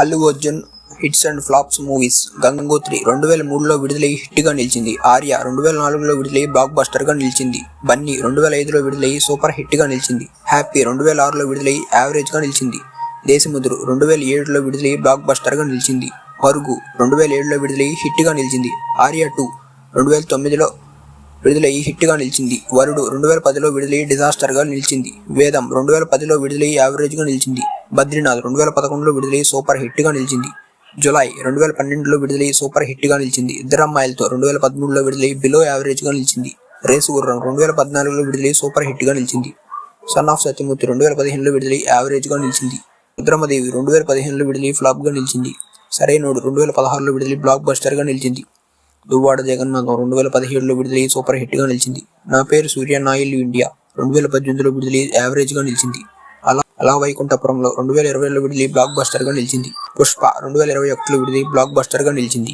Allu Arjun hits and flops movies. Gangotri 2003లో విడుదలై హిట్గా నిలిచింది. ఆర్య 2004లో విడుదలై బ్లాక్ బస్టర్గా నిలిచింది. బన్నీ 2005లో విడుదలై సూపర్ హిట్గా నిలిచింది. హ్యాపీ 2006లో విడుదలై యావరేజ్గా నిలిచింది. దేశముద్రు 2007లో విడుదలై బ్లాక్ బస్టర్గా నిలిచింది. పరుగు 2007లో విడుదలై హిట్గా నిలిచింది. ఆర్య 2 2009లో విడుదలై హిట్గా నిలిచింది. వరుడు 2010లో విడుదలై డిజాస్టర్గా నిలిచింది. వేదం 2010లో విడుదలై యావరేజ్గా నిలిచింది. బద్రీనాథ్ 2011లో విడుదలై సూపర్ హిట్గా నిలిచింది. జులై 2012లో విడుదలై సూపర్ హిట్గా నిలిచింది. ఇద్దరమ్మాయిలతో 2013లో విడుదలై బిలో యావరేజ్గా నిలిచింది. రేసు గుర్రం 2014లో విడుదలై సూపర్ హిట్గా నిలిచింది. సన్ ఆఫ్ సత్యమూర్తి 2015లో విడుదలై యావరేజ్గా నిలిచింది. రుద్రమదేవి 2015లో విడుదలై ఫ్లాప్గా నిలిచింది. సరైనోడు 2016లో విడుదలై బ్లాక్ బస్టర్గా నిలిచింది. దువ్వాడ జగన్నాథం 2017లో విడుదలై సూపర్ హిట్గా నిలిచింది. నా పేరు సూర్య నా ఇల్లు ఇండియా 2018లో విడుదలై యావరేజ్గా నిలిచింది. అలా వైకుంఠపురంలో 2020లో విడుదలై బ్లాక్ బస్టర్గా నిలిచింది. పుష్ప 2021లో విడుదలై బ్లాక్ బస్టర్గా నిలిచింది.